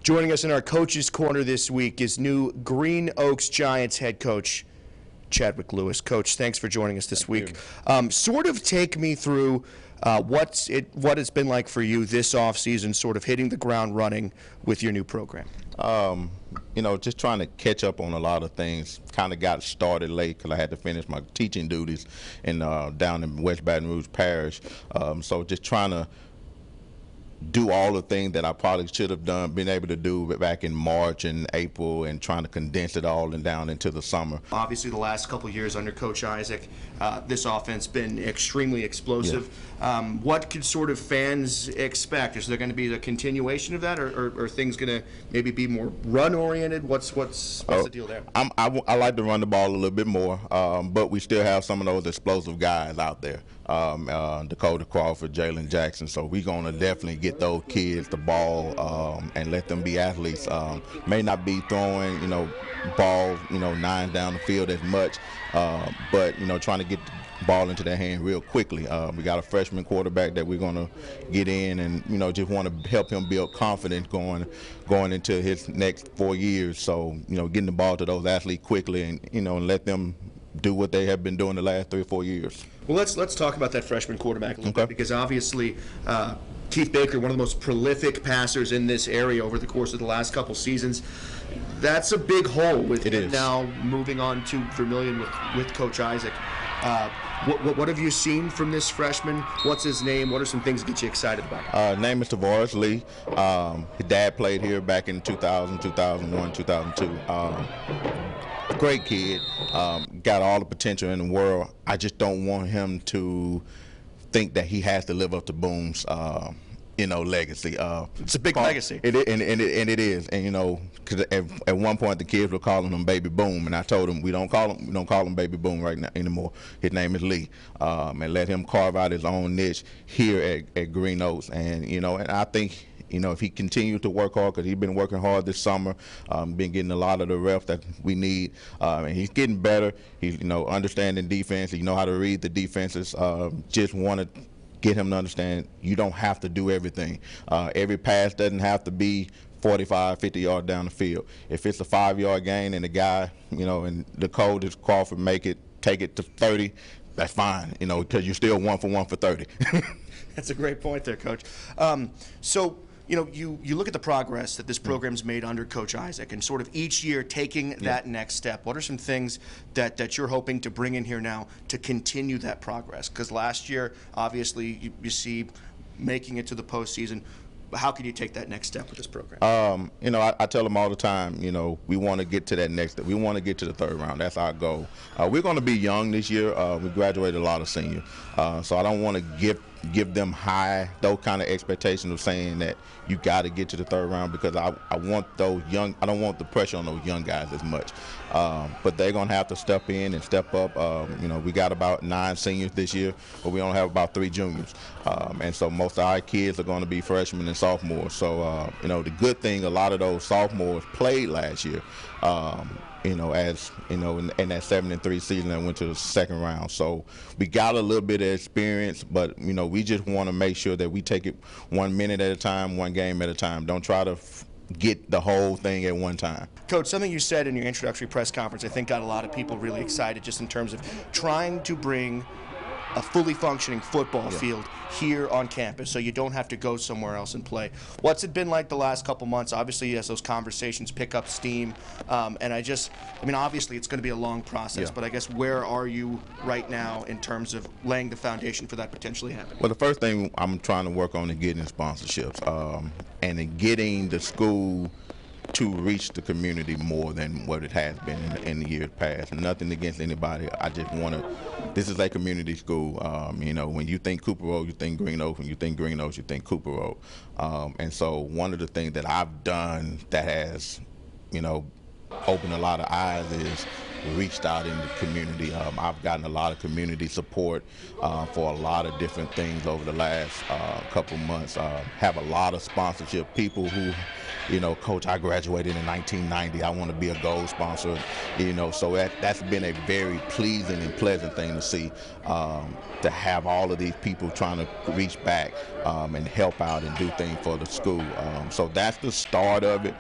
Joining us in our Coach's Corner this week is new Green Oaks Giants head coach, Chadwick Lewis. Coach, thanks for joining us this week. Sort of take me through what it's been like for you this offseason, sort of hitting the ground running with your new program. Just trying to catch up on a lot of things. Kind of got started late because I had to finish my teaching duties down in West Baton Rouge Parish. So just trying to do all the things that I probably should have been able to do back in March and April, and trying to condense it all and down into the summer. Obviously, the last couple of years under Coach Isaac, this offense been extremely explosive. Yeah. What could sort of fans expect? Is there going to be a continuation of that, or are things going to maybe be more run-oriented? What's the deal there? I like to run the ball a little bit more, but we still have some of those explosive guys out there. Dakota Crawford, Jalen Jackson. So we're going to definitely get those kids the ball and let them be athletes. May not be throwing, balls, 9 down the field as much, but, trying to get the ball into their hand real quickly. We got a freshman quarterback that we're going to get in and, just want to help him build confidence going into his next 4 years. So, getting the ball to those athletes quickly and, and let them do what they have been doing the last 3 or 4 years. Well, let's talk about that freshman quarterback a little bit, because obviously Keith Baker, one of the most prolific passers in this area over the course of the last couple seasons. That's a big hole with him now moving on to Vermillion with Coach Isaac. What have you seen from this freshman? What's his name? What are some things that get you excited about? Name is Tavares Lee. His dad played here back in 2000, 2001, 2002. Great kid, got all the potential in the world. I just don't want him to think that he has to live up to Boom's, legacy. It's a big legacy. It is, and because at one point the kids were calling him Baby Boom, and I told him we don't call him Baby Boom right now anymore. His name is Lee, and let him carve out his own niche here at Green Oaks, and and I think. If he continues to work hard, because he's been working hard this summer, been getting a lot of the reps that we need, and he's getting better. He's, understanding defense. He know how to read the defenses. Just want to get him to understand you don't have to do everything. Every pass doesn't have to be 45, 50 yards down the field. If it's a 5-yard gain and the guy, and the code is Crawford take it to 30, that's fine, because you're still 1 for 1 for 30. That's a great point there, Coach. You look at the progress that this program's made under Coach Isaac, and sort of each year taking that next step. What are some things that you're hoping to bring in here now to continue that progress? Because last year, obviously, you see making it to the postseason. How can you take that next step with this program? I tell them all the time, we want to get to that next step. We want to get to the 3rd round. That's our goal. We're going to be young this year. We graduated a lot of seniors. So I don't want to give them those kind of expectations of saying that you got to get to the 3rd round, because I want those young. I don't want the pressure on those young guys as much. But they're going to have to step in and step up. We got about 9 seniors this year, but we only have about 3 juniors. And so most of our kids are going to be freshmen and sophomores. So, the good thing, a lot of those sophomores played last year. In that 7-3 season that went to the 2nd round. So we got a little bit of experience, but, we just want to make sure that we take it 1 minute at a time, 1 game at a time. Don't try to get the whole thing at one time. Coach, something you said in your introductory press conference I think got a lot of people really excited, just in terms of trying to bring a fully functioning football field here on campus, so you don't have to go somewhere else and play. What's it been like the last couple months? Obviously, as those conversations pick up steam, and obviously it's going to be a long process, but I guess where are you right now in terms of laying the foundation for that potentially happening? Well, the first thing I'm trying to work on is getting sponsorships, and in getting the school to reach the community more than what it has been in the years past. Nothing against anybody. I just want to. This is a community school. When you think Cooper Road, you think Green Oaks. When you think Green Oaks, you think Cooper Road. And so one of the things that I've done that has, opened a lot of eyes is reached out in the community. I've gotten a lot of community support for a lot of different things over the last couple months. Have a lot of sponsorship people who, Coach, I graduated in 1990. I want to be a gold sponsor, so that's been a very pleasing and pleasant thing to see, to have all of these people trying to reach back and help out and do things for the school. So that's the start of it.